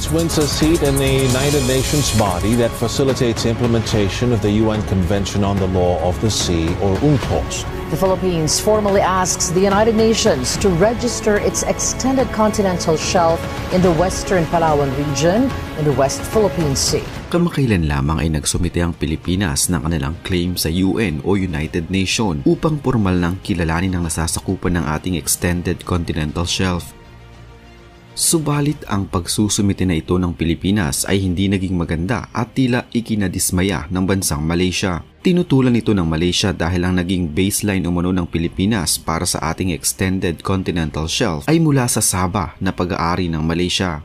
Philippines wins a seat in the United Nations body that facilitates implementation of the UN Convention on the Law of the Sea, or UNCLOS. The Philippines formally asks the United Nations to register its extended continental shelf in the western Palawan region in the West Philippine Sea. Kamakailan lamang ay nagsumite ang Pilipinas ng kanilang claim sa UN o United Nations upang pormal nang kilalanin ang nasasakupan ng ating extended continental shelf. Subalit ang pagsusumite na ito ng Pilipinas ay hindi naging maganda at tila ikinadismaya ng bansang Malaysia. Tinutulan ito ng Malaysia dahil ang naging baseline umano ng Pilipinas para sa ating extended continental shelf ay mula sa Sabah na pag-aari ng Malaysia.